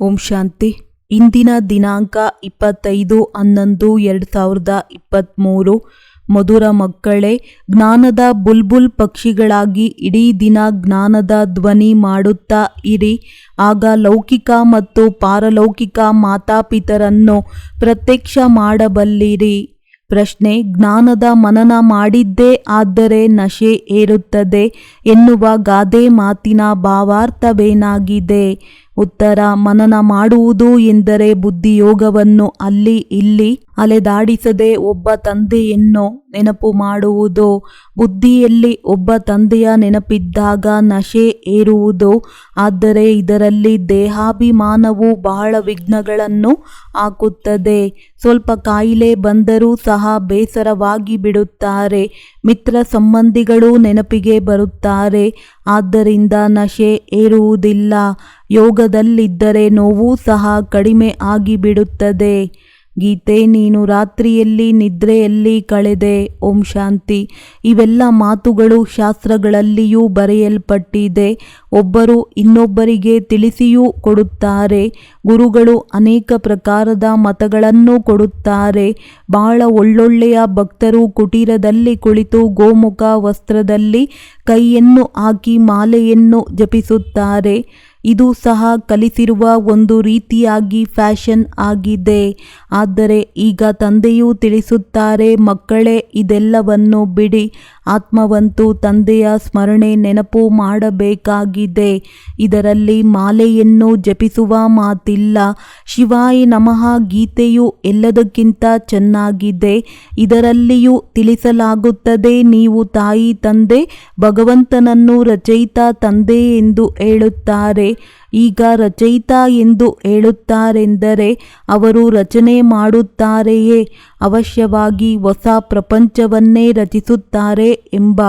ಓಂ ಶಾಂತಿ. ಇಂದಿನ ದಿನಾಂಕ 25/11/2023. ಮಧುರ ಮಕ್ಕಳೇ, ಜ್ಞಾನದ ಬುಲ್ಬುಲ್ ಪಕ್ಷಿಗಳಾಗಿ ಇಡೀ ದಿನ ಜ್ಞಾನದ ಧ್ವನಿ ಮಾಡುತ್ತಾ ಇರಿ. ಆಗ ಲೌಕಿಕ ಮತ್ತು ಪಾರಲೌಕಿಕ ಮಾತಾಪಿತರನ್ನು ಪ್ರತ್ಯಕ್ಷ ಮಾಡಬಲ್ಲಿರಿ. ಪ್ರಶ್ನೆ: ಜ್ಞಾನದ ಮನನ ಮಾಡಿದ್ದೇ ಆದರೆ ನಶೆ ಏರುತ್ತದೆ ಎನ್ನುವ ಗಾದೆ ಮಾತಿನ ಭಾವಾರ್ಥವೇನಾಗಿದೆ? ಉತ್ತರ: ಮನನ ಮಾಡುವುದು ಎಂದರೆ ಬುದ್ಧಿಯೋಗವನ್ನು ಅಲ್ಲಿ ಇಲ್ಲಿ ಅಲೆದಾಡಿಸದೆ ಒಬ್ಬ ತಂದೆಯನ್ನು ನೆನಪು ಮಾಡುವುದು. ಬುದ್ಧಿಯಲ್ಲಿ ಒಬ್ಬ ತಂದೆಯ ನೆನಪಿದ್ದಾಗ ನಶೆ ಏರುವುದು. ಆದರೆ ಇದರಲ್ಲಿ ದೇಹಾಭಿಮಾನವು ಬಹಳ ವಿಘ್ನಗಳನ್ನು ಹಾಕುತ್ತದೆ. ಸ್ವಲ್ಪ ಕಾಯಿಲೆ ಬಂದರೂ ಸಹ ಬೇಸರವಾಗಿ ಬಿಡುತ್ತಾರೆ. ಮಿತ್ರ ಸಂಬಂಧಿಗಳು ನೆನಪಿಗೆ ಬರುತ್ತಾರೆ. ಆದ್ದರಿಂದ ನಶೆ ಏರುವುದಿಲ್ಲ. ಯೋಗದಲ್ಲಿದ್ದರೆ ನೋವು ಸಹ ಕಡಿಮೆ ಆಗಿಬಿಡುತ್ತದೆ. ಗೀತೆ: ನೀನು ರಾತ್ರಿಯಲ್ಲಿ ನಿದ್ರೆಯಲ್ಲಿ ಕಳೆದೆ. ಓಂ ಶಾಂತಿ. ಇವೆಲ್ಲ ಮಾತುಗಳು ಶಾಸ್ತ್ರಗಳಲ್ಲಿಯೂ ಬರೆಯಲ್ಪಟ್ಟಿದೆ. ಒಬ್ಬರು ಇನ್ನೊಬ್ಬರಿಗೆ ತಿಳಿಸಿಯೂ ಕೊಡುತ್ತಾರೆ. ಗುರುಗಳು ಅನೇಕ ಪ್ರಕಾರದ ಮತಗಳನ್ನು ಕೊಡುತ್ತಾರೆ. ಬಹಳ ಒಳ್ಳೊಳ್ಳೆಯ ಭಕ್ತರು ಕುಟೀರದಲ್ಲಿ ಕುಳಿತು ಗೋಮುಖ ವಸ್ತ್ರದಲ್ಲಿ ಕೈಯನ್ನು ಹಾಕಿ ಮಾಲೆಯನ್ನು ಜಪಿಸುತ್ತಾರೆ. ಇದು ಸಹ ಕಲಿಸಿರುವ ಒಂದು ರೀತಿಯಾಗಿ ಫ್ಯಾಷನ್ ಆಗಿದೆ. ಆದರೆ ಈಗ ತಂದೆಯು ತಿಳಿಸುತ್ತಾರೆ, ಮಕ್ಕಳೇ, ಇದೆಲ್ಲವನ್ನು ಬಿಡಿ. ಆತ್ಮವಂತೂ ತಂದೆಯ ಸ್ಮರಣೆ ನೆನಪು ಮಾಡಬೇಕಾಗಿದೆ. ಇದರಲ್ಲಿ ಮಾಲೆಯನ್ನು ಜಪಿಸುವ ಮಾತಿಲ್ಲ. ಶಿವಾಯ ನಮಃ ಗೀತೆಯು ಎಲ್ಲದಕ್ಕಿಂತ ಚೆನ್ನಾಗಿದೆ. ಇದರಲ್ಲಿಯೂ ತಿಳಿಸಲಾಗುತ್ತದೆ, ನೀವು ತಾಯಿ ತಂದೆ ಭಗವಂತನನ್ನು ರಚಯಿತ ತಂದೆ ಎಂದು ಹೇಳುತ್ತಾರೆ. ಈಗ ರಚಯಿತ ಎಂದು ಹೇಳುತ್ತಾರೆಂದರೆ ಅವರು ರಚನೆ ಮಾಡುತ್ತಾರೆಯೇ? ಅವಶ್ಯವಾಗಿ ಹೊಸ ಪ್ರಪಂಚವನ್ನೇ ರಚಿಸುತ್ತಾರೆ ಎಂಬ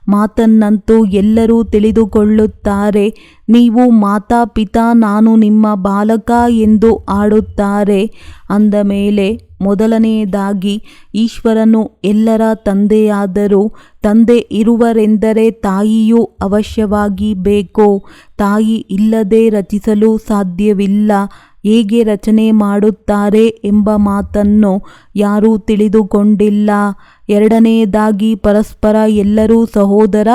ಮಾತನ್ನಂತೂ ಎಲ್ಲರೂ ತಿಳಿದುಕೊಳ್ಳುತ್ತಾರೆ. ನೀವು ಮಾತಾ ಪಿತಾ, ನಾನು ನಿಮ್ಮ ಬಾಲಕ ಎಂದು ಆಡುತ್ತಾರೆ. ಅಂದ ಮೇಲೆ ಮೊದಲನೆಯದಾಗಿ ಈಶ್ವರನು ಎಲ್ಲರ ತಂದೆಯಾದರೂ ತಂದೆ ಇರುವರೆಂದರೆ ತಾಯಿಯೂ ಅವಶ್ಯವಾಗಿ ಬೇಕು. ತಾಯಿ ಇಲ್ಲದೆ ರಚಿಸಲು ಸಾಧ್ಯವಿಲ್ಲ. ಹೇಗೆ ರಚನೆ ಮಾಡುತ್ತಾರೆ ಎಂಬ ಮಾತನ್ನು ಯಾರೂ ತಿಳಿದುಕೊಂಡಿಲ್ಲ. ಎರಡನೆಯದಾಗಿ ಪರಸ್ಪರ ಎಲ್ಲರೂ ಸಹೋದರ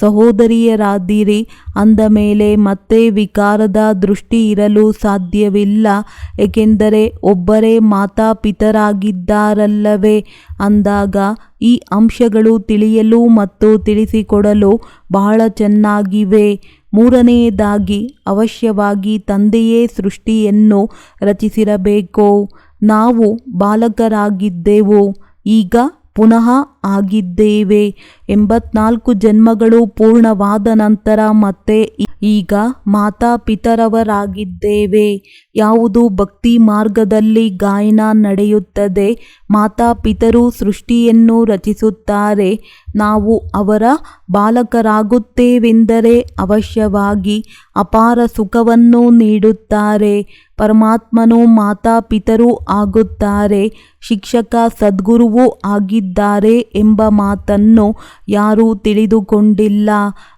ಸಹೋದರಿಯರಾದಿರಿ. ಅಂದ ಮೇಲೆ ಮತ್ತೆ ವಿಕಾರದ ದೃಷ್ಟಿ ಇರಲು ಸಾಧ್ಯವಿಲ್ಲ. ಏಕೆಂದರೆ ಒಬ್ಬರೇ ಮಾತಾಪಿತರಾಗಿದ್ದಾರಲ್ಲವೇ? ಅಂದಾಗ ಈ ಅಂಶಗಳು ತಿಳಿಯಲು ಮತ್ತು ತಿಳಿಸಿಕೊಡಲು ಬಹಳ ಚೆನ್ನಾಗಿವೆ. ಮೂರನೆಯದಾಗಿ ಅವಶ್ಯವಾಗಿ ತಂದೆಯೇ ಸೃಷ್ಟಿಯನ್ನು ರಚಿಸಿರಬೇಕು. ನಾವು ಬಾಲಕರಾಗಿದ್ದೆವು, ಈಗ ಪುನಃ ಆಗಿದ್ದೇವೆ. 84 ಜನ್ಮಗಳು ಪೂರ್ಣವಾದ ನಂತರ ಮತ್ತೆ ಈಗ ಮಾತಾಪಿತರವರಾಗಿದ್ದೇವೆ. ಯಾವುದು ಭಕ್ತಿ ಮಾರ್ಗದಲ್ಲಿ ಗಾಯನ ನಡೆಯುತ್ತದೆ. ಮಾತಾಪಿತರು ಸೃಷ್ಟಿಯನ್ನು ರಚಿಸುತ್ತಾರೆ. ನಾವು ಅವರ ಬಾಲಕರಾಗುತ್ತೇವೆಂದರೆ ಅವಶ್ಯವಾಗಿ ಅಪಾರ ಸುಖವನ್ನು ನೀಡುತ್ತಾರೆ. ಪರಮಾತ್ಮನು ಮಾತಾಪಿತರೂ ಆಗುತ್ತಾರೆ, ಶಿಕ್ಷಕ ಸದ್ಗುರುವೂ ಆಗಿದ್ದಾರೆ ಎಂಬ ಮಾತನ್ನು ಯಾರೂ ತಿಳಿದುಕೊಂಡಿಲ್ಲ.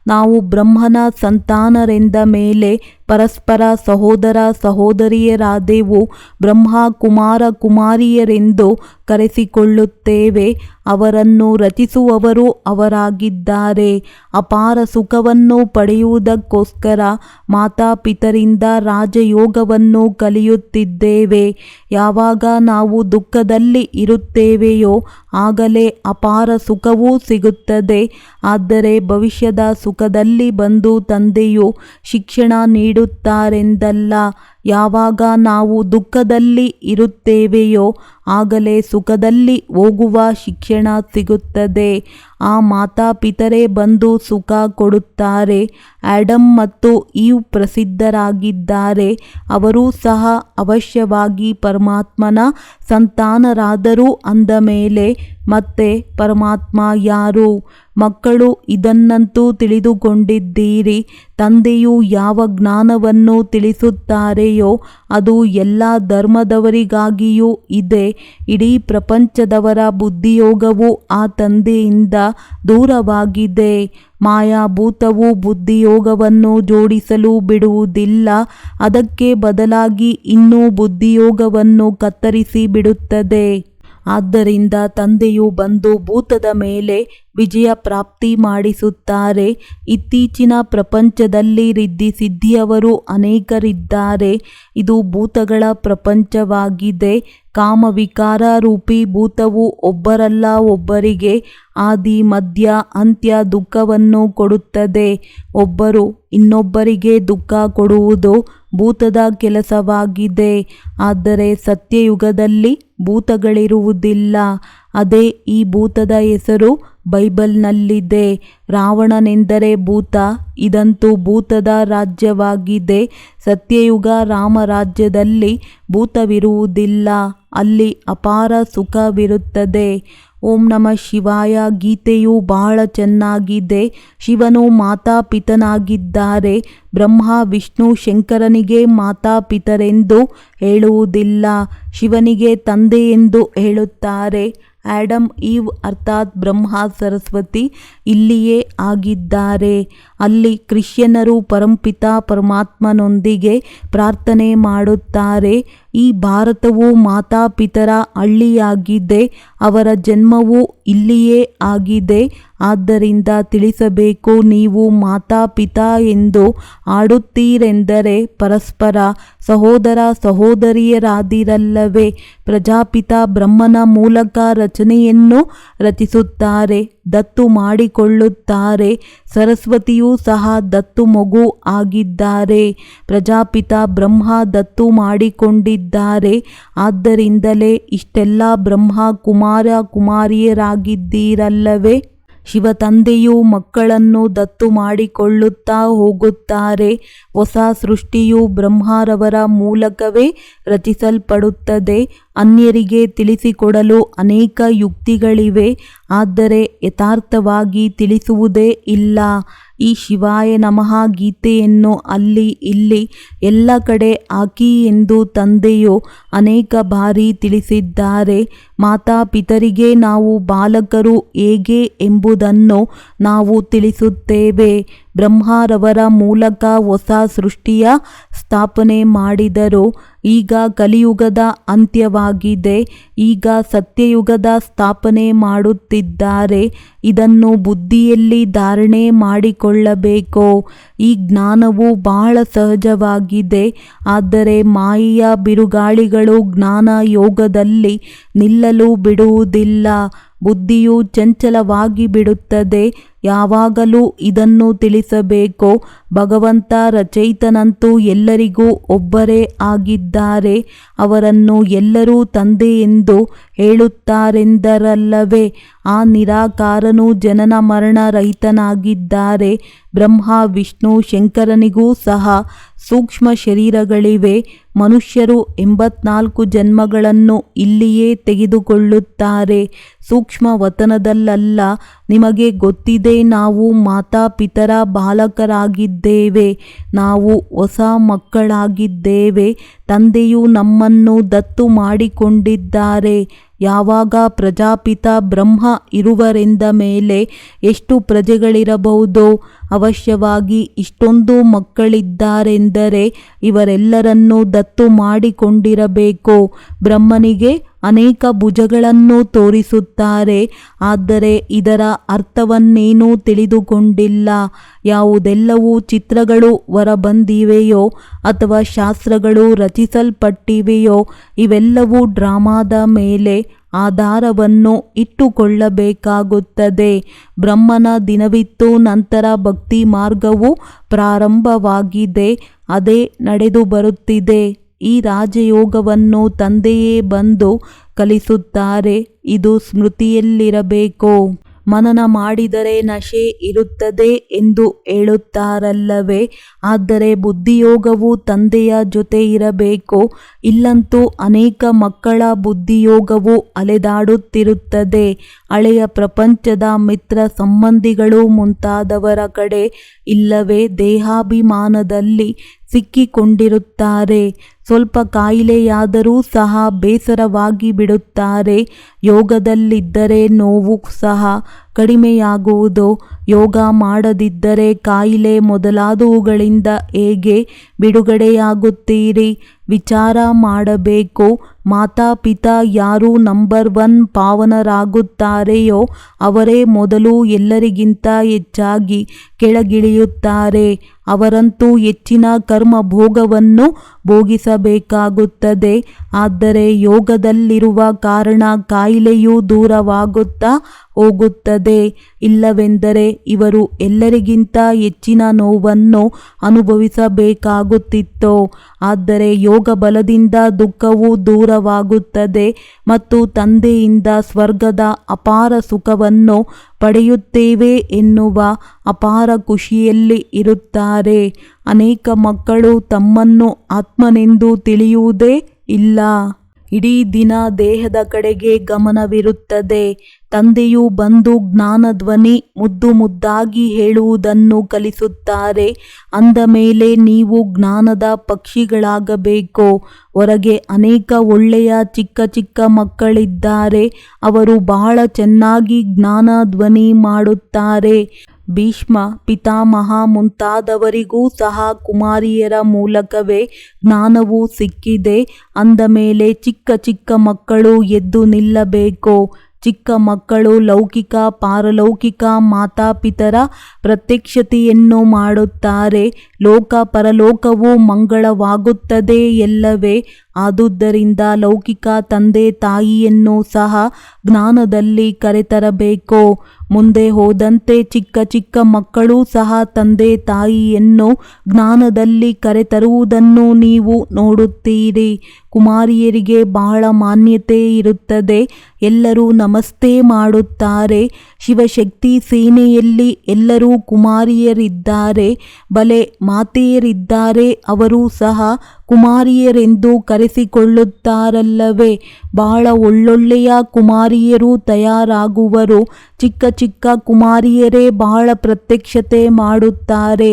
ನಾವು ಬ್ರಹ್ಮನ ಸಂತಾನರೆಂದ ಮೇಲೆ ಪರಸ್ಪರ ಸಹೋದರ ಸಹೋದರಿಯರಾದೆವು. ಬ್ರಹ್ಮ ಕುಮಾರ ಕುಮಾರಿಯರೆಂದು ಕರೆಸಿಕೊಳ್ಳುತ್ತೇವೆ. ಅವರನ್ನು ರಚಿಸುವವರು ಅವರಾಗಿದ್ದಾರೆ. ಅಪಾರ ಸುಖವನ್ನು ಪಡೆಯುವುದಕ್ಕೋಸ್ಕರ ಮಾತಾಪಿತರಿಂದ ರಾಜಯೋಗವನ್ನು ಕಲಿಯುತ್ತಿದ್ದೇವೆ. ಯಾವಾಗ ನಾವು ದುಃಖದಲ್ಲಿ ಇರುತ್ತೇವೆಯೋ ಆಗಲೇ ಅಪಾರ ಸುಖವೂ ಸಿಗುತ್ತದೆ. ಆದರೆ ಭವಿಷ್ಯದ ಸುಖದಲ್ಲಿ ಬಂದು ತಂದೆಯು ಶಿಕ್ಷಣ ನೀಡುತ್ತಾರೆಂದಲ್ಲ. ಯಾವಾಗ ನಾವು ದುಃಖದಲ್ಲಿ ಇರುತ್ತೇವೆಯೋ ಆಗಲೇ ಸುಖದಲ್ಲಿ ಹೋಗುವ ಶಿಕ್ಷಣ ಸಿಗುತ್ತದೆ. ಆ ಮಾತಾಪಿತರೇ ಬಂದು ಸುಖ ಕೊಡುತ್ತಾರೆ. ಆಡಮ್ ಮತ್ತು ಈವ್ ಪ್ರಸಿದ್ಧರಾಗಿದ್ದಾರೆ. ಅವರೂ ಸಹ ಅವಶ್ಯವಾಗಿ ಪರಮಾತ್ಮನ ಸಂತಾನರಾದರು. ಅಂದ ಮೇಲೆ ಮತ್ತೆ ಪರಮಾತ್ಮ ಯಾರು? ಮಕ್ಕಳು ಇದನ್ನಂತೂ ತಿಳಿದುಕೊಂಡಿದ್ದೀರಿ. ತಂದೆಯು ಯಾವ ಜ್ಞಾನವನ್ನು ತಿಳಿಸುತ್ತಾರೆಯೋ ಅದು ಎಲ್ಲ ಧರ್ಮದವರಿಗಾಗಿಯೂ ಇದೆ. ಇಡೀ ಪ್ರಪಂಚದವರ ಬುದ್ಧಿಯೋಗವು ಆ ತಂದೆಯಿಂದ ದೂರವಾಗಿದೆ. ಮಾಯಾಭೂತವು ಬುದ್ಧಿಯೋಗವನ್ನು ಜೋಡಿಸಲು ಬಿಡುವುದಿಲ್ಲ, ಅದಕ್ಕೆ ಬದಲಾಗಿ ಇನ್ನೂ ಬುದ್ಧಿಯೋಗವನ್ನು ಕತ್ತರಿಸಿ ಬಿಡುತ್ತದೆ. ಆದ್ದರಿಂದ ತಂದೆಯು ಬಂದು ಭೂತದ ಮೇಲೆ ವಿಜಯ ಪ್ರಾಪ್ತಿ ಮಾಡಿಸುತ್ತಾರೆ. ಇತ್ತೀಚಿನ ಪ್ರಪಂಚದಲ್ಲಿ ರಿದ್ಧಿ ಸಿದ್ಧಿಯವರು ಅನೇಕರಿದ್ದಾರೆ. ಇದು ಭೂತಗಳ ಪ್ರಪಂಚವಾಗಿದೆ. ಕಾಮವಿಕಾರ ರೂಪಿ ಭೂತವು ಒಬ್ಬರಲ್ಲ ಒಬ್ಬರಿಗೆ ಆದಿ ಮಧ್ಯ ಅಂತ್ಯ ದುಃಖವನ್ನು ಕೊಡುತ್ತದೆ. ಒಬ್ಬರು ಇನ್ನೊಬ್ಬರಿಗೆ ದುಃಖ ಕೊಡುವುದು ಭೂತದ ಕೆಲಸವಾಗಿದೆ. ಆದರೆ ಸತ್ಯಯುಗದಲ್ಲಿ ಭೂತಗಳಿರುವುದಿಲ್ಲ. ಅದೇ ಈ ಭೂತದ ಹೆಸರು ಬೈಬಲ್ನಲ್ಲಿದೆ. ರಾವಣನೆಂದರೆ ಭೂತ. ಇದಂತೂ ಭೂತದ ರಾಜ್ಯವಾಗಿದೆ. ಸತ್ಯಯುಗ ರಾಮರಾಜ್ಯದಲ್ಲಿ ಭೂತವಿರುವುದಿಲ್ಲ. ಅಲ್ಲಿ ಅಪಾರ ಸುಖವಿರುತ್ತದೆ. ಓಂ ನಮಃ ಶಿವಾಯ. ಗೀತೆಯು ಬಹಳ ಚೆನ್ನಾಗಿದೆ. ಶಿವನು ಮಾತಾಪಿತನಾಗಿದ್ದಾರೆ. ಬ್ರಹ್ಮ ವಿಷ್ಣು ಶಂಕರನಿಗೆ ಮಾತಾಪಿತರೆಂದು ಹೇಳುವುದಿಲ್ಲ, ಶಿವನಿಗೆ ತಂದೆ ಎಂದು ಹೇಳುತ್ತಾರೆ. ಆಡಮ್ ಈವ್ ಅರ್ಥಾತ್ ಬ್ರಹ್ಮ ಸರಸ್ವತಿ ಇಲ್ಲಿಯೇ ಆಗಿದ್ದಾರೆ. ಅಲ್ಲಿ ಕ್ರಿಶ್ಚಿಯನ್ನರು ಪರಂಪಿತ ಪರಮಾತ್ಮನೊಂದಿಗೆ ಪ್ರಾರ್ಥನೆ ಮಾಡುತ್ತಾರೆ. ಈ ಭಾರತವು ಮಾತಾಪಿತರ ಹಳ್ಳಿಯಾಗಿದೆ. ಅವರ ಜನ್ಮವು ಇಲ್ಲಿಯೇ ಆಗಿದೆ. ಆದ್ದರಿಂದ ತಿಳಿಸಬೇಕು, ನೀವು ಮಾತಾಪಿತಾ ಎಂದು ಆಡುತ್ತೀರೆಂದರೆ ಪರಸ್ಪರ ಸಹೋದರ ಸಹೋದರಿಯರಾದಿರಲ್ಲವೇ. ಪ್ರಜಾಪಿತ ಬ್ರಹ್ಮನ ಮೂಲಕ ರಚನೆಯನ್ನು ರಚಿಸುತ್ತಾರೆ, ದತ್ತು ಮಾಡಿಕೊಳ್ಳುತ್ತಾರೆ. ಸರಸ್ವತಿಯೂ ಸಹ ದತ್ತು ಮಗು ಆಗಿದ್ದಾರೆ. ಪ್ರಜಾಪಿತ ಬ್ರಹ್ಮ ದತ್ತು ಮಾಡಿಕೊಂಡಿದ್ದಾರೆ. ಆದ್ದರಿಂದಲೇ ಇಷ್ಟೆಲ್ಲ ಬ್ರಹ್ಮ ಕುಮಾರ ಕುಮಾರಿಯರಾಗಿದ್ದೀರಲ್ಲವೇ. ಶಿವ ತಂದೆಯು ಮಕ್ಕಳನ್ನು ದತ್ತು ಮಾಡಿಕೊಳ್ಳುತ್ತಾ ಹೋಗುತ್ತಾರೆ. ಹೊಸ ಸೃಷ್ಟಿಯು ಬ್ರಹ್ಮರವರ ಮೂಲಕವೇ ರಚಿಸಲ್ಪಡುತ್ತದೆ. ಅನ್ಯರಿಗೆ ತಿಳಿಸಿಕೊಡಲು ಅನೇಕ ಯುಕ್ತಿಗಳಿವೆ, ಆದರೆ ಯಥಾರ್ಥವಾಗಿ ತಿಳಿಸುವುದೇ ಇಲ್ಲ. ಈ ಶಿವಾಯ ನಮಃ ಗೀತೆಯನ್ನು ಅಲ್ಲಿ ಇಲ್ಲಿ ಎಲ್ಲ ಕಡೆ ಹಾಕಿ ಎಂದು ತಂದೆಯು ಅನೇಕ ಬಾರಿ ತಿಳಿಸಿದ್ದಾರೆ. ಮಾತಾಪಿತರಿಗೆ ನಾವು ಬಾಲಕರು ಹೇಗೆ ಎಂಬುದನ್ನು ನಾವು ತಿಳಿಸುತ್ತೇವೆ. ಬ್ರಹ್ಮರವರ ಮೂಲಕ ಹೊಸ ಸೃಷ್ಟಿಯ ಸ್ಥಾಪನೆ ಮಾಡಿದರು. ಈಗ ಕಲಿಯುಗದ ಅಂತ್ಯವಾಗಿದೆ. ಈಗ ಸತ್ಯಯುಗದ ಸ್ಥಾಪನೆ ಮಾಡುತ್ತಿದ್ದಾರೆ. ಇದನ್ನು ಬುದ್ಧಿಯಲ್ಲಿ ಧಾರಣೆ ಮಾಡಿಕೊಳ್ಳಬೇಕು. ಈ ಜ್ಞಾನವು ಬಹಳ ಸಹಜವಾಗಿದೆ. ಆದರೆ ಮಾಯೆಯ ಬಿರುಗಾಳಿಗಳು ಜ್ಞಾನ ಯೋಗದಲ್ಲಿ ನಿಲ್ಲಲು ಬಿಡುವುದಿಲ್ಲ. ಬುದ್ಧಿಯು ಚಂಚಲವಾಗಿ ಬಿಡುತ್ತದೆ. ಯಾವಾಗಲೂ ಇದನ್ನು ತಿಳಿಸಬೇಕು. ಭಗವಂತ ರಚಯಿತನಂತೂ ಎಲ್ಲರಿಗೂ ಒಬ್ಬರೇ ಆಗಿದ್ದಾರೆ. ಅವರನ್ನು ಎಲ್ಲರೂ ತಂದೆ ಎಂದು ಹೇಳುತ್ತಾರೆಂದರಲ್ಲವೇ. ಆ ನಿರಾಕಾರನು ಜನನ ಮರಣ ರಹಿತನಾಗಿದ್ದಾರೆ. ಬ್ರಹ್ಮ ವಿಷ್ಣು ಶಂಕರನಿಗೂ ಸಹ ಸೂಕ್ಷ್ಮ ಶರೀರಗಳಿವೆ. ಮನುಷ್ಯರು 84 ಜನ್ಮಗಳನ್ನು ಇಲ್ಲಿಯೇ ತೆಗೆದುಕೊಳ್ಳುತ್ತಾರೆ, ಸೂಕ್ಷ್ಮ ವತನದಲ್ಲ. ನಿಮಗೆ ಗೊತ್ತಿದೆ, ನಾವು ಮಾತಾಪಿತರ ಬಾಲಕರಾಗಿದ್ದೇವೆ. ನಾವು ಹೊಸ ಮಕ್ಕಳಾಗಿದ್ದೇವೆ. ತಂದೆಯು ನಮ್ಮನ್ನು ದತ್ತು ಮಾಡಿಕೊಂಡಿದ್ದಾರೆ. ಯಾವಾಗ ಪ್ರಜಾಪಿತ ಬ್ರಹ್ಮ ಇರುವರೆಂದ ಮೇಲೆ ಎಷ್ಟು ಪ್ರಜೆಗಳಿರಬಹುದು? ಅವಶ್ಯವಾಗಿ ಇಷ್ಟೊಂದು ಮಕ್ಕಳಿದ್ದಾರೆಂದರೆ ಇವರೆಲ್ಲರನ್ನೂ ದತ್ತು ಮಾಡಿಕೊಂಡಿರಬೇಕು. ಬ್ರಹ್ಮನಿಗೆ ಅನೇಕ ಭುಜಗಳನ್ನು ತೋರಿಸುತ್ತಾರೆ, ಆದರೆ ಇದರ ಅರ್ಥವನ್ನೇನೂ ತಿಳಿದುಕೊಂಡಿಲ್ಲ. ಯಾವುದೆಲ್ಲವೂ ಚಿತ್ರಗಳು ಹೊರಬಂದಿವೆಯೋ ಅಥವಾ ಶಾಸ್ತ್ರಗಳು ರಚಿಸಲ್ಪಟ್ಟಿವೆಯೋ ಇವೆಲ್ಲವೂ ಡ್ರಾಮಾದ ಮೇಲೆ ಆಧಾರವನ್ನು ಇಟ್ಟುಕೊಳ್ಳಬೇಕಾಗುತ್ತದೆ. ಬ್ರಹ್ಮನ ದಿನವಿತ್ತು, ನಂತರ ಭಕ್ತಿ ಮಾರ್ಗವು ಪ್ರಾರಂಭವಾಗಿದೆ. ಅದೇ ನಡೆದು ಬರುತ್ತಿದೆ. ಈ ರಾಜಯೋಗವನ್ನು ತಂದೆಯೇ ಬಂದು ಕಲಿಸುತ್ತಾರೆ. ಇದು ಸ್ಮೃತಿಯಲ್ಲಿರಬೇಕು. ಮನನ ಮಾಡಿದರೆ ನಶೆ ಇರುತ್ತದೆ ಎಂದು ಹೇಳುತ್ತಾರಲ್ಲವೇ. ಆದರೆ ಬುದ್ಧಿಯೋಗವು ತಂದೆಯ ಜೊತೆ ಇರಬೇಕು. ಇಲ್ಲಂತೂ ಅನೇಕ ಮಕ್ಕಳ ಬುದ್ಧಿಯೋಗವು ಅಲೆದಾಡುತ್ತಿರುತ್ತದೆ. ಹಳೆಯ ಪ್ರಪಂಚದ ಮಿತ್ರ ಸಂಬಂಧಿಗಳು ಮುಂತಾದವರ ಕಡೆ, ಇಲ್ಲವೇ ದೇಹಾಭಿಮಾನದಲ್ಲಿ ಸಿಕ್ಕಿಕೊಂಡಿರುತ್ತಾರೆ. ಸ್ವಲ್ಪ ಕಾಯಿಲೆಯಾದರೂ ಸಹ ಬೇಸರವಾಗಿ ಬಿಡುತ್ತಾರೆ. ಯೋಗದಲ್ಲಿದ್ದರೆ ನೋವು ಸಹ ಕಡಿಮೆಯಾಗುವುದು. ಯೋಗ ಮಾಡದಿದ್ದರೆ ಕಾಯಿಲೆ ಮೊದಲಾದವುಗಳಿಂದ ಹೇಗೆ ಬಿಡುಗಡೆಯಾಗುತ್ತೀರಿ? ವಿಚಾರ ಮಾಡಬೇಕು. ಮಾತಾಪಿತಾ ಯಾರು ನಂಬರ್ 1 ಪಾವನರಾಗುತ್ತಾರೆಯೋ ಅವರೇ ಮೊದಲು ಎಲ್ಲರಿಗಿಂತ ಹೆಚ್ಚಾಗಿ ಕೆಳಗಿಳಿಯುತ್ತಾರೆ. ಅವರಂತೂ ಹೆಚ್ಚಿನ ಕರ್ಮ ಭೋಗವನ್ನು ಭೋಗಿಸಬೇಕಾಗುತ್ತದೆ. ಆದರೆ ಯೋಗದಲ್ಲಿರುವ ಕಾರಣ ಕಾಯಿಲೆಯೂ ದೂರವಾಗುತ್ತಾ ಹೋಗುತ್ತದೆ. ಇಲ್ಲವೆಂದರೆ ಇವರು ಎಲ್ಲರಿಗಿಂತ ಹೆಚ್ಚಿನ ನೋವನ್ನು ಅನುಭವಿಸಬೇಕಾಗುತ್ತಿತ್ತು. ಆದರೆ ಯೋಗ ಬಲದಿಂದ ದುಃಖವು ದೂರವಾಗುತ್ತದೆ ಮತ್ತು ತಂದೆಯಿಂದ ಸ್ವರ್ಗದ ಅಪಾರ ಸುಖವನ್ನು ಪಡೆಯುತ್ತೇವೆ ಎನ್ನುವ ಅಪಾರ ಖುಷಿಯಲ್ಲಿ ಇರುತ್ತಾರೆ. ಅನೇಕ ಮಕ್ಕಳು ತಮ್ಮನ್ನು ಆತ್ಮನೆಂದು ತಿಳಿಯುವುದೇ ಇಲ್ಲ. ಇಡೀ ದಿನ ದೇಹದ ಕಡೆಗೆ ಗಮನವಿರುತ್ತದೆ. ತಂದೆಯು ಬಂದು ಜ್ಞಾನಧ್ವನಿ ಮುದ್ದು ಮುದ್ದಾಗಿ ಹೇಳುವುದನ್ನು ಕಲಿಸುತ್ತಾರೆ. ಅಂದ ಮೇಲೆ ನೀವು ಜ್ಞಾನದ ಪಕ್ಷಿಗಳಾಗಬೇಕು. ಹೊರಗೆ ಅನೇಕ ಒಳ್ಳೆಯ ಚಿಕ್ಕ ಚಿಕ್ಕ ಮಕ್ಕಳಿದ್ದಾರೆ. ಅವರು ಬಹಳ ಚೆನ್ನಾಗಿ ಜ್ಞಾನಧ್ವನಿ ಮಾಡುತ್ತಾರೆ. ಭೀಷ್ಮ, ಪಿತಾಮಹ ಮುಂತಾದವರಿಗೂ ಸಹ ಕುಮಾರಿಯರ ಮೂಲಕವೇ ಜ್ಞಾನವು ಸಿಕ್ಕಿದೆ. ಅಂದ ಮೇಲೆ ಚಿಕ್ಕ ಚಿಕ್ಕ ಮಕ್ಕಳು ಎದ್ದು ನಿಲ್ಲಬೇಕು. ಚಿಕ್ಕ ಮಕ್ಕಳು ಲೌಕಿಕ ಪಾರಲೌಕಿಕ ಮಾತಾಪಿತರ ಪ್ರತ್ಯಕ್ಷತೆಯನ್ನು ಮಾಡುತ್ತಾರೆ. ಲೋಕ ಪರಲೋಕವು ಮಂಗಳವಾಗುತ್ತದೆ ಎಲ್ಲವೇ. ಆದುದರಿಂದ ಲೌಕಿಕ ತಂದೆ ತಾಯಿಯನ್ನು ಸಹ ಜ್ಞಾನದಲ್ಲಿ ಕರೆತರಬೇಕು. ಮುಂದೆ ಹೋದಂತೆ ಚಿಕ್ಕ ಚಿಕ್ಕ ಮಕ್ಕಳೂ ಸಹ ತಂದೆ ತಾಯಿಯನ್ನು ಜ್ಞಾನದಲ್ಲಿ ಕರೆತರುವುದನ್ನು ನೀವು ನೋಡುತ್ತೀರಿ. ಕುಮಾರಿಯರಿಗೆ ಬಹಳ ಮಾನ್ಯತೆ ಇರುತ್ತದೆ. ಎಲ್ಲರೂ ನಮಸ್ತೆ ಮಾಡುತ್ತಾರೆ. ಶಿವಶಕ್ತಿ ಸೇನೆಯಲ್ಲಿ ಎಲ್ಲರೂ ಕುಮಾರಿಯರಿದ್ದಾರೆ. ಬಲೆ ಮಾತೆಯರಿದ್ದಾರೆ. ಅವರೂ ಸಹ ಕುಮಾರಿಯರೆಂದು ಕರೆಸಿಕೊಳ್ಳುತ್ತಾರಲ್ಲವೇ. ಬಹಳ ಒಳ್ಳೊಳ್ಳೆಯ ಕುಮಾರಿಯರು ತಯಾರಾಗುವರು. ಚಿಕ್ಕ ಚಿಕ್ಕ ಕುಮಾರಿಯರೇ ಬಹಳ ಪ್ರತ್ಯಕ್ಷತೆ ಮಾಡುತ್ತಾರೆ.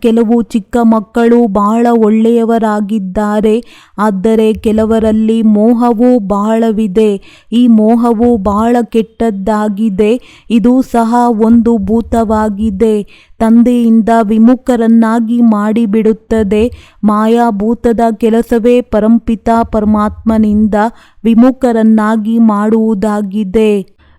ಕೆಲವು ಚಿಕ್ಕ ಮಕ್ಕಳು ಬಹಳ ಒಳ್ಳೆಯವರಾಗಿದ್ದಾರೆ. ಆದರೆ ಕೆಲವರಲ್ಲಿ ಮೋಹವು ಬಹಳವಿದೆ. ಈ ಮೋಹವು ಬಹಳ ಕೆಟ್ಟದ್ದಾಗಿದೆ. ಇದು ಸಹ ಒಂದು ಭೂತವಾಗಿದೆ. ತಂದೆಯಿಂದ ವಿಮುಖರನ್ನಾಗಿ ಮಾಡಿಬಿಡುತ್ತದೆ. ಮಾಯಾಭೂತದ ಕೆಲಸವೇ ಪರಂಪಿತ ಪರಮಾತ್ಮನಿಂದ ವಿಮುಖರನ್ನಾಗಿ ಮಾಡುವುದಾಗಿದೆ.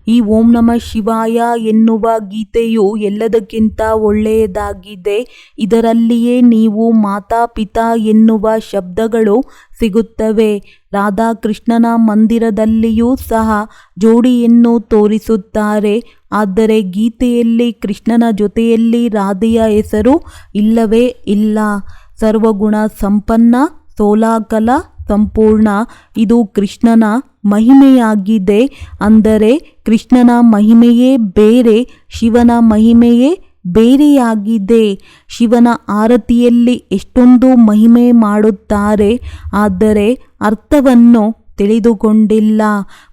ಈ ಓಂ ನಮಃ ಶಿವಾಯ ಎನ್ನುವ ಗೀತೆಯು ಎಲ್ಲದಕ್ಕಿಂತ ಒಳ್ಳೆಯದಾಗಿದೆ. ಇದರಲ್ಲಿಯೇ ನೀವು ಮಾತಾಪಿತಾ ಎನ್ನುವ ಶಬ್ದಗಳು ಸಿಗುತ್ತವೆ. ರಾಧಾಕೃಷ್ಣನ ಮಂದಿರದಲ್ಲಿಯೂ ಸಹ ಜೋಡಿಯನ್ನು ತೋರಿಸುತ್ತಾರೆ. ಆದರೆ ಗೀತೆಯಲ್ಲಿ ಕೃಷ್ಣನ ಜೊತೆಯಲ್ಲಿ ರಾಧೆಯ ಹೆಸರು ಇಲ್ಲವೇ ಇಲ್ಲ. ಸರ್ವಗುಣ ಸಂಪನ್ನ, ಸೋಲಾಕಲ ಸಂಪೂರ್ಣ, ಇದು ಕೃಷ್ಣನ ಮಹಿಮೆಯಾಗಿದೆ. ಅಂದರೆ ಕೃಷ್ಣನ ಮಹಿಮೆಯೇ ಬೇರೆ, ಶಿವನ ಮಹಿಮೆಯೇ ಬೇರೆಯಾಗಿದೆ. ಶಿವನ ಆರತಿಯಲ್ಲಿ ಎಷ್ಟೊಂದು ಮಹಿಮೆ ಮಾಡುತ್ತಾರೆ. ಆದರೆ ಅರ್ಥವನ್ನು ತಿಳಿದುಕೊಂಡಿಲ್ಲ.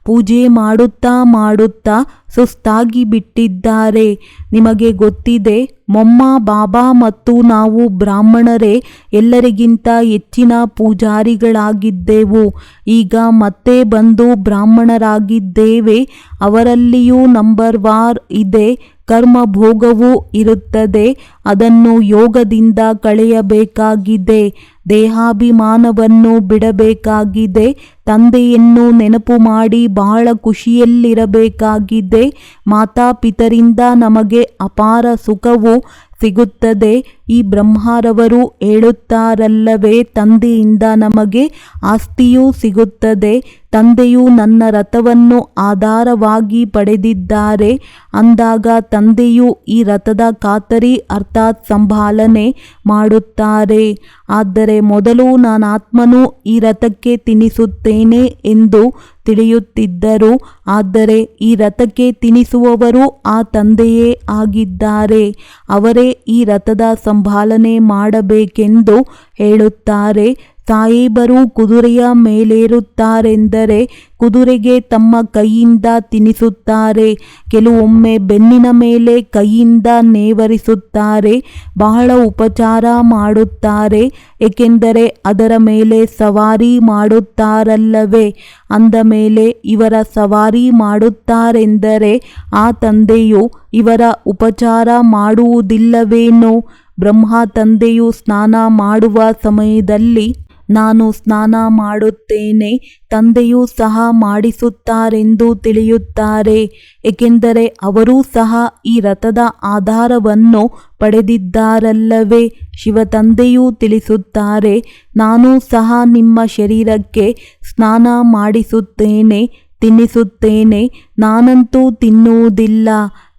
ಪೂಜೆ ಮಾಡುತ್ತಾ ಮಾಡುತ್ತಾ ಸುಸ್ತಾಗಿ ಬಿಟ್ಟಿದ್ದಾರೆ. ನಿಮಗೆ ಗೊತ್ತಿದೆ, ಮೊಮ್ಮ ಬಾಬಾ ಮತ್ತು ನಾವು ಬ್ರಾಹ್ಮಣರೇ ಎಲ್ಲರಿಗಿಂತ ಹೆಚ್ಚಿನ ಪೂಜಾರಿಗಳಾಗಿದ್ದೆವು. ಈಗ ಮತ್ತೆ ಬಂದು ಬ್ರಾಹ್ಮಣರಾಗಿದ್ದೇವೆ. ಅವರಲ್ಲಿಯೂ ನಂಬರ್ ವಾರ್ ಇದೆ. ಕರ್ಮ ಭೋಗವೂ ಇರುತ್ತದೆ. ಅದನ್ನು ಯೋಗದಿಂದ ಕಳೆಯಬೇಕಾಗಿದೆ. ದೇಹಾಭಿಮಾನವನ್ನು ಬಿಡಬೇಕಾಗಿದೆ. ತಂದೆಯನ್ನು ನೆನಪು ಮಾಡಿ ಬಹಳ ಖುಷಿಯಲ್ಲಿರಬೇಕಾಗಿದೆ. ಮಾತಾಪಿತರಿಂದ ನಮಗೆ ಅಪಾರ ಸುಖವು ಸಿಗುತ್ತದೆ. ಈ ಬ್ರಹ್ಮರವರು ಹೇಳುತ್ತಾರಲ್ಲವೇ, ತಂದೆಯಿಂದ ನಮಗೆ ಆಸ್ತಿಯೂ ಸಿಗುತ್ತದೆ, ತಂದೆಯು ನನ್ನ ರಥವನ್ನು ಆಧಾರವಾಗಿ ಪಡೆದಿದ್ದಾರೆ ಅಂದಾಗ ತಂದೆಯು ಈ ರಥದ ಖಾತರಿ ಅರ್ಥಾತ್ ಸಂಭಾಲನೆ ಮಾಡುತ್ತಾರೆ. ಆದರೆ ಮೊದಲು ನಾನಾತ್ಮನು ಈ ರಥಕ್ಕೆ ತಿನ್ನಿಸುತ್ತೇನೆ ಎಂದು ತಿಳಿಯುತ್ತಿದ್ದರು. ಆದರೆ ಈ ರಥಕ್ಕೆ ತಿನ್ನಿಸುವವರು ಆ ತಂದೆಯೇ ಆಗಿದ್ದಾರೆ. ಅವರೇ ಈ ರಥದ ಸಂಭಾಲನೆ ಮಾಡಬೇಕೆಂದು ಹೇಳುತ್ತಾರೆ. ಸಾಹೇಬರು ಕುದುರೆಯ ಮೇಲೇರುತ್ತಾರೆಂದರೆ ಕುದುರೆಗೆ ತಮ್ಮ ಕೈಯಿಂದ ತಿನ್ನಿಸುತ್ತಾರೆ. ಕೆಲವೊಮ್ಮೆ ಬೆನ್ನಿನ ಮೇಲೆ ಕೈಯಿಂದ ನೇವರಿಸುತ್ತಾರೆ. ಬಹಳ ಉಪಚಾರ ಮಾಡುತ್ತಾರೆ, ಏಕೆಂದರೆ ಅದರ ಮೇಲೆ ಸವಾರಿ ಮಾಡುತ್ತಾರಲ್ಲವೇ. ಅಂದ ಮೇಲೆ ಇವರ ಸವಾರಿ ಮಾಡುತ್ತಾರೆಂದರೆ ಆ ತಂದೆಯು ಇವರ ಉಪಚಾರ ಮಾಡುವುದಿಲ್ಲವೇನೋ. ಬ್ರಹ್ಮ ತಂದೆಯು ಸ್ನಾನ ಮಾಡುವ ಸಮಯದಲ್ಲಿ ನಾನು ಸ್ನಾನ ಮಾಡುತ್ತೇನೆ, ತಂದೆಯೂ ಸಹ ಮಾಡಿಸುತ್ತಾರೆಂದು ತಿಳಿಯುತ್ತಾರೆ, ಏಕೆಂದರೆ ಅವರೂ ಸಹ ಈ ರಥದ ಆಧಾರವನ್ನು ಪಡೆದಿದ್ದಾರಲ್ಲವೇ. ಶಿವತಂದೆಯೂ ತಿಳಿಸುತ್ತಾರೆ, ನಾನು ಸಹ ನಿಮ್ಮ ಶರೀರಕ್ಕೆ ಸ್ನಾನ ಮಾಡಿಸುತ್ತೇನೆ, ತಿನ್ನಿಸುತ್ತೇನೆ. ನಾನಂತೂ ತಿನ್ನುವುದಿಲ್ಲ,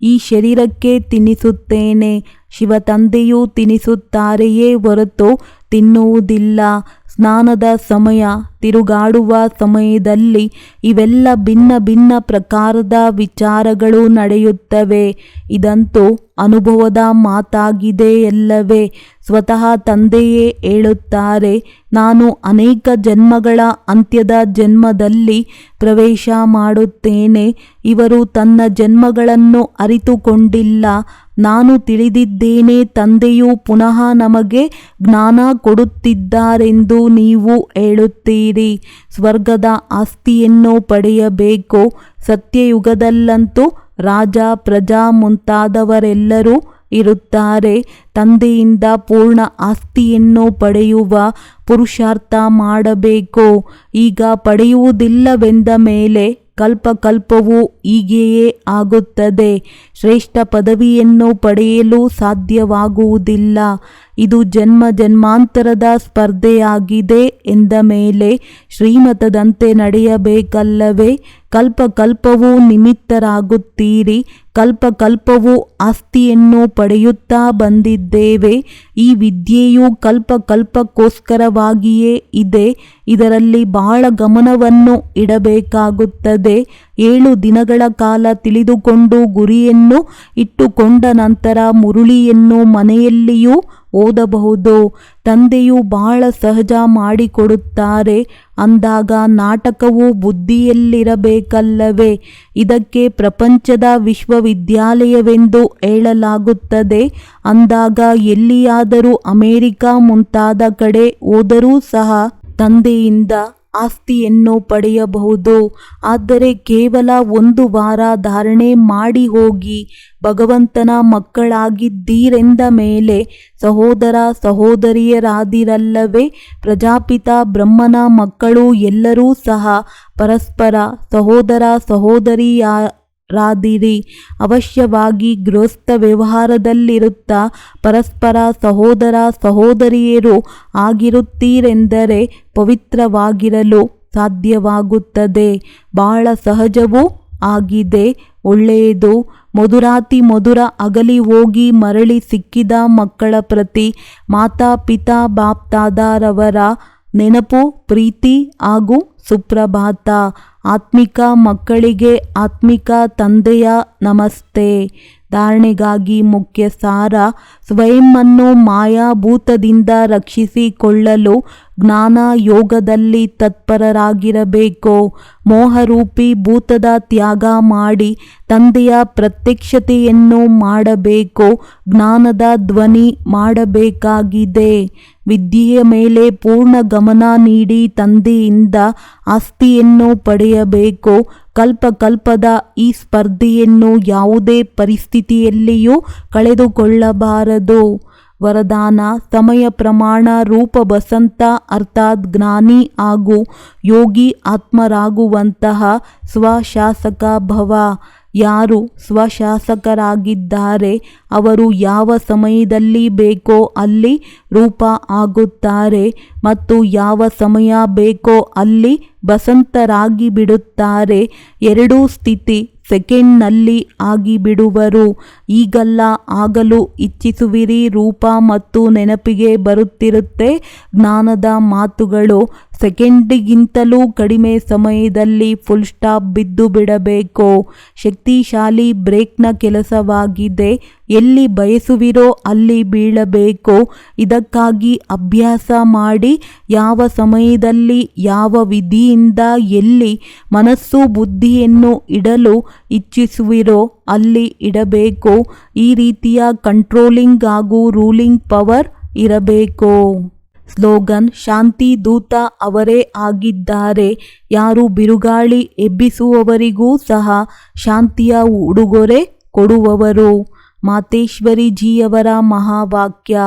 ಈ ಶರೀರಕ್ಕೆ ತಿನ್ನಿಸುತ್ತೇನೆ. ಶಿವತಂದೆಯೂ ತಿನ್ನಿಸುತ್ತಾರೆಯೇ ಹೊರತು ತಿನ್ನುವುದಿಲ್ಲ. ಸ್ನಾನದ ಸಮಯ, ತಿರುಗಾಡುವ ಸಮಯದಲ್ಲಿ ಇವೆಲ್ಲ ಭಿನ್ನ ಭಿನ್ನ ಪ್ರಕಾರದ ವಿಚಾರಗಳು ನಡೆಯುತ್ತವೆ. ಇದಂತೂ ಅನುಭವದ ಮಾತಾಗಿದೆಯಲ್ಲವೇ. ಸ್ವತಃ ತಂದೆಯೇ ಹೇಳುತ್ತಾರೆ, ನಾನು ಅನೇಕ ಜನ್ಮಗಳ ಅಂತ್ಯದ ಜನ್ಮದಲ್ಲಿ ಪ್ರವೇಶ ಮಾಡುತ್ತೇನೆ. ಇವರು ತನ್ನ ಜನ್ಮಗಳನ್ನು ಅರಿತುಕೊಂಡಿಲ್ಲ. ನಾನು ತಿಳಿದಿದ್ದೇನೆ, ತಂದೆಯು ಪುನಃ ನಮಗೆ ಜ್ಞಾನ ಕೊಡುತ್ತಿದ್ದಾರೆಂದು ನೀವು ಹೇಳುತ್ತೀರಿ. ಸ್ವರ್ಗದ ಆಸ್ತಿಯನ್ನು ಪಡೆಯಬೇಕು. ಸತ್ಯಯುಗದಲ್ಲಂತೂ ರಾಜ, ಪ್ರಜಾ ಮುಂತಾದವರೆಲ್ಲರೂ ಇರುತ್ತಾರೆ. ತಂದೆಯಿಂದ ಪೂರ್ಣ ಆಸ್ತಿಯನ್ನು ಪಡೆಯುವ ಪುರುಷಾರ್ಥ ಮಾಡಬೇಕು. ಈಗ ಪಡೆಯುವುದಿಲ್ಲವೆಂದ ಮೇಲೆ ಕಲ್ಪಕಲ್ಪವೂ ಹೀಗೆಯೇ ಆಗುತ್ತದೆ. ಶ್ರೇಷ್ಠ ಪದವಿಯನ್ನು ಪಡೆಯಲು ಸಾಧ್ಯವಾಗುವುದಿಲ್ಲ. ಇದು ಜನ್ಮ ಜನ್ಮಾಂತರದ ಸ್ಪರ್ಧೆಯಾಗಿದೆ ಎಂದ ಮೇಲೆ ಶ್ರೀಮತದಂತೆ ನಡೆಯಬೇಕಲ್ಲವೇ. ಕಲ್ಪಕಲ್ಪವೂ ನಿಮಿತ್ತರಾಗುತ್ತೀರಿ. ಕಲ್ಪಕಲ್ಪವೂ ಆಸ್ತಿಯನ್ನು ಪಡೆಯುತ್ತಾ ಬಂದಿದ್ದೇವೆ. ಈ ವಿದ್ಯೆಯು ಕಲ್ಪಕಲ್ಪಕ್ಕೋಸ್ಕರವಾಗಿಯೇ ಇದೆ. ಇದರಲ್ಲಿ ಬಹಳ ಗಮನವನ್ನು ಇಡಬೇಕಾಗುತ್ತದೆ. 7 ದಿನಗಳ ಕಾಲ ತಿಳಿದುಕೊಂಡು ಗುರಿಯನ್ನು ಇಟ್ಟುಕೊಂಡ ನಂತರ ಮುರುಳಿಯನ್ನು ಮನೆಯಲ್ಲಿಯೂ ಓದಬಹುದು. ತಂದೆಯು ಬಹಳ ಸಹಜ ಮಾಡಿಕೊಡುತ್ತಾರೆ ಅಂದಾಗ ನಾಟಕವು ಬುದ್ಧಿಯಲ್ಲಿರಬೇಕಲ್ಲವೇ. ಇದಕ್ಕೆ ಪ್ರಪಂಚದ ವಿಶ್ವವಿದ್ಯಾಲಯವೆಂದು ಹೇಳಲಾಗುತ್ತದೆ. ಅಂದಾಗ ಎಲ್ಲಿಯಾದರೂ ಅಮೆರಿಕ ಮುಂತಾದ ಕಡೆ ಹೋದರೂ ಸಹ ತಂದೆಯಿಂದ ಆಸ್ತಿಯನ್ನು ಪಡೆಯಬಹುದು. ಆದರೆ ಕೇವಲ 1 ವಾರ ಧಾರಣೆ ಮಾಡಿ ಹೋಗಿ ಭಗವಂತನ ಮಕ್ಕಳಾಗಿದ್ದೀರೆಂದ ಮೇಲೆ ಸಹೋದರ ಸಹೋದರಿಯರಾದಿರಲ್ಲವೇ. ಪ್ರಜಾಪಿತ ಬ್ರಹ್ಮನ ಮಕ್ಕಳು ಎಲ್ಲರೂ ಸಹ ಪರಸ್ಪರ ಸಹೋದರ ಸಹೋದರಿಯರಾದಿರಿ. ಅವಶ್ಯವಾಗಿ ಗೃಹಸ್ಥ ವ್ಯವಹಾರದಲ್ಲಿರುತ್ತಾ ಪರಸ್ಪರ ಸಹೋದರ ಸಹೋದರಿಯರು ಆಗಿರುತ್ತೀರೆಂದರೆ ಪವಿತ್ರವಾಗಿರಲು ಸಾಧ್ಯವಾಗುತ್ತದೆ. ಬಹಳ ಸಹಜವೂ ಆಗಿದೆ. ಒಳ್ಳೆಯದು. ಮಧುರಾತಿ ಮಧುರ ಅಗಲಿ ಹೋಗಿ ಮರಳಿ ಸಿಕ್ಕಿದ ಮಕ್ಕಳ ಪ್ರತಿ ಮಾತಾಪಿತಾ ಬಾಪ್ದಾದರವರ ನೆನಪು, ಪ್ರೀತಿ ಹಾಗೂ ಸುಪ್ರಭಾತ. ಆತ್ಮಿಕ ಮಕ್ಕಳಿಗೆ ಆತ್ಮಿಕ ತಂದೆಯ ನಮಸ್ತೆ. ಧಾರಣೆಗಾಗಿ ಮುಖ್ಯ ಸಾರ: ಸ್ವಯಂವನ್ನು ಮಾಯಾಭೂತದಿಂದ ರಕ್ಷಿಸಿಕೊಳ್ಳಲು ಜ್ಞಾನ ಯೋಗದಲ್ಲಿ ತತ್ಪರರಾಗಿರಬೇಕು. ಮೋಹರೂಪಿ ಭೂತದ ತ್ಯಾಗ ಮಾಡಿ ತಂದೆಯ ಪ್ರತ್ಯಕ್ಷತೆಯನ್ನು ಮಾಡಬೇಕು. ಜ್ಞಾನದ ಧ್ವನಿ ಮಾಡಬೇಕಾಗಿದೆ. ವಿದ್ಯೆಯ ಮೇಲೆ ಪೂರ್ಣ ಗಮನ ನೀಡಿ ತಂದೆಯಿಂದ ಆಸ್ತಿಯನ್ನು ಪಡೆಯಬೇಕು. ಕಲ್ಪಕಲ್ಪದ ಈ ಸ್ಪರ್ಧೆಯನ್ನು ಯಾವುದೇ ಪರಿಸ್ಥಿತಿಯಲ್ಲಿಯೂ ಕಳೆದುಕೊಳ್ಳಬಾರದು. ವರದಾನ: ಸಮಯ ಪ್ರಮಾಣ ರೂಪ ಬಸಂತ ಅರ್ಥಾತ್ ಜ್ಞಾನಿ ಹಾಗೂ ಯೋಗಿ ಆತ್ಮರಾಗುವಂತಹ ಸ್ವಶಾಸಕ ಭವ. ಯಾರು ಸ್ವಶಾಸಕರಾಗಿದ್ದಾರೆ ಅವರು ಯಾವ ಸಮಯದಲ್ಲಿ ಬೇಕೋ ಅಲ್ಲಿ ರೂಪ ಆಗುತ್ತಾರೆ ಮತ್ತು ಯಾವ ಸಮಯ ಬೇಕೋ ಅಲ್ಲಿ ಬಸಂತರಾಗಿ ಬಿಡುತ್ತಾರೆ. ಎರಡೂ ಸ್ಥಿತಿ ಸೆಕೆಂಡ್ನಲ್ಲಿ ಆಗಿಬಿಡುವರು. ಈಗಲ್ಲ ಆಗಲು ಇಚ್ಛಿಸುವಿರಿ. ರೂಪ ಮತ್ತು ನೆನಪಿಗೆ ಬರುತ್ತಿರುತ್ತೆ ಜ್ಞಾನದ ಮಾತುಗಳು. ಸೆಕೆಂಡಿಗಿಂತಲೂ ಕಡಿಮೆ ಸಮಯದಲ್ಲಿ ಫುಲ್ ಸ್ಟಾಪ್ ಬಿದ್ದು ಬಿಡಬೇಕು. ಶಕ್ತಿಶಾಲಿ ಬ್ರೇಕ್ನ ಕೆಲಸವಾಗಿದೆ. ಎಲ್ಲಿ ಬಯಸುವಿರೋ ಅಲ್ಲಿ ಬೀಳಬೇಕು. ಇದಕ್ಕಾಗಿ ಅಭ್ಯಾಸ ಮಾಡಿ ಯಾವ ಸಮಯದಲ್ಲಿ ಯಾವ ವಿಧಿಯಿಂದ ಎಲ್ಲಿ ಮನಸ್ಸು ಬುದ್ಧಿಯನ್ನು ಇಡಲು ಇಚ್ಛಿಸುವಿರೋ ಅಲ್ಲಿ ಇಡಬೇಕು. ಈ ರೀತಿಯ ಕಂಟ್ರೋಲಿಂಗ್ ಹಾಗೂ ರೂಲಿಂಗ್ ಪವರ್ ಇರಬೇಕು. ಸ್ಲೋಗನ್: ಶಾಂತಿ ದೂತ ಅವರೇ ಆಗಿದ್ದಾರೆ. ಯಾರು ಬಿರುಗಾಳಿ ಎಬ್ಬಿಸುವವರಿಗೂ ಸಹ ಶಾಂತಿಯ ಉಡುಗೊರೆ ಕೊಡುವವರು. ಮಾತೇಶ್ವರಿಜಿಯವರ ಮಹಾವಾಕ್ಯ: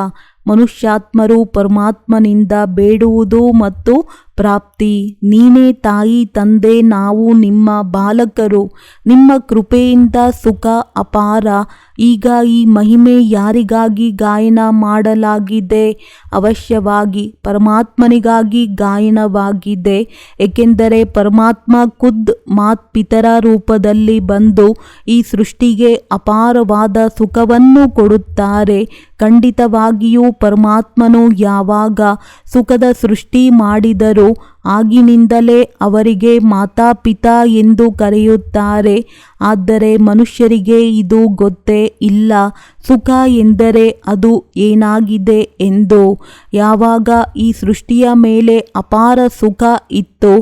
ಮನುಷ್ಯಾತ್ಮರು ಪರಮಾತ್ಮನಿಂದ ಬೇಡುವುದು ಮತ್ತು ಪ್ರಾಪ್ತಿ. ನೀನೇ ತಾಯಿ ತಂದೆ, ನಾವು ನಿಮ್ಮ ಬಾಲಕರು. ನಿಮ್ಮ ಕೃಪೆಯಿಂದ ಸುಖ ಅಪಾರ. ಈಗ ಈ ಮಹಿಮೆ ಯಾರಿಗಾಗಿ ಗಾಯನ ಮಾಡಲಾಗಿದೆ? ಅವಶ್ಯವಾಗಿ ಪರಮಾತ್ಮನಿಗಾಗಿ ಗಾಯನವಾಗಿದೆ. ಏಕೆಂದರೆ ಪರಮಾತ್ಮ ಖುದ್ ಪಿತರ ರೂಪದಲ್ಲಿ ಬಂದು ಈ ಸೃಷ್ಟಿಗೆ ಅಪಾರವಾದ ಸುಖವನ್ನು ಕೊಡುತ್ತಾರೆ. ಖಂಡಿತವಾಗಿಯೂ ಪರಮಾತ್ಮನು ಯಾವಾಗ ಸುಖದ ಸೃಷ್ಟಿ ಮಾಡಿದರು ಆಗಿನಿಂದಲೇ ಅವರಿಗೆ ಮಾತಾಪಿತಾ ಎಂದು ಕರೆಯುತ್ತಾರೆ. ಆದರೆ ಮನುಷ್ಯರಿಗೆ ಇದು ಗೊತ್ತೇ ಇಲ್ಲ ಸುಖ ಎಂದರೆ ಅದು ಏನಾಗಿದೆ ಎಂದು. ಯಾವಾಗ ಈ ಸೃಷ್ಟಿಯ ಮೇಲೆ ಅಪಾರ ಸುಖ ಇತ್ತು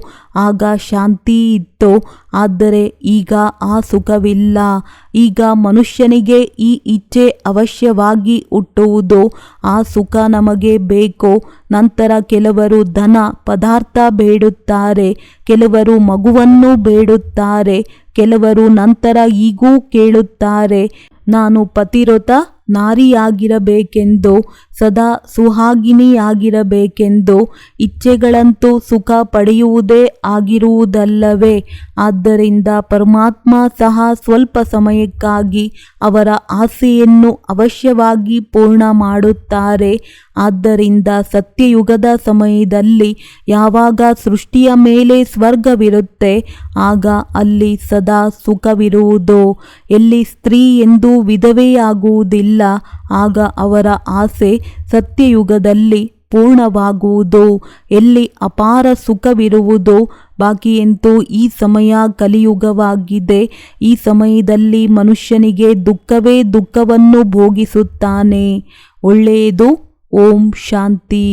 ಆಗ ಶಾಂತಿ ಇತ್ತು. ಆದರೆ ಈಗ ಆ ಸುಖವಿಲ್ಲ. ಈಗ ಮನುಷ್ಯನಿಗೆ ಈ ಇಚ್ಛೆ ಅವಶ್ಯವಾಗಿ ಹುಟ್ಟುವುದು. ಆ ಸುಖ ನಮಗೆ ಬೇಕು. ನಂತರ ಕೆಲವರು ಧನ ಪದಾರ್ಥ ಬೇಡುತ್ತಾರೆ, ಕೆಲವರು ಮಗುವನ್ನು ಬೇಡುತ್ತಾರೆ, ಕೆಲವರು ನಂತರ ಹೀಗೂ ಕೇಳುತ್ತಾರೆ: ನಾನು ಪತಿವ್ರತ ನಾರಿಯಾಗಿರಬೇಕೆಂದು, ಸದಾ ಸುಹಾಗಿನಿಯಾಗಿರಬೇಕೆಂದು. ಇಚ್ಛೆಗಳಂತೂ ಸುಖ ಪಡೆಯುವುದೇ ಆಗಿರುವುದಲ್ಲವೇ? ಆದ್ದರಿಂದ ಪರಮಾತ್ಮ ಸಹ ಸ್ವಲ್ಪ ಸಮಯಕ್ಕಾಗಿ ಅವರ ಆಸೆಯನ್ನು ಅವಶ್ಯವಾಗಿ ಪೂರ್ಣ ಮಾಡುತ್ತಾರೆ. ಆದ್ದರಿಂದ ಸತ್ಯಯುಗದ ಸಮಯದಲ್ಲಿ ಯಾವಾಗ ಸೃಷ್ಟಿಯ ಮೇಲೆ ಸ್ವರ್ಗವಿರುತ್ತೆ ಆಗ ಅಲ್ಲಿ ಸದಾ ಸುಖವಿರುವುದು. ಎಲ್ಲಿ ಸ್ತ್ರೀ ಎಂದು ವಿಧವೆಯಾಗುವುದಿಲ್ಲ ಆಗ ಅವರ ಆಸೆ ಸತ್ಯಯುಗದಲ್ಲಿ ಪೂರ್ಣವಾಗುವುದು. ಎಲ್ಲಿ ಅಪಾರ ಸುಖವಿರುವುದು. ಬಾಕಿಯಂತೂ ಈ ಸಮಯ ಕಲಿಯುಗವಾಗಿದೆ. ಈ ಸಮಯದಲ್ಲಿ ಮನುಷ್ಯನಿಗೆ ದುಃಖವೇ ದುಃಖವನ್ನು ಭೋಗಿಸುತ್ತಾನೆ. ಒಳ್ಳೆಯದು. ಓಂ ಶಾಂತಿ.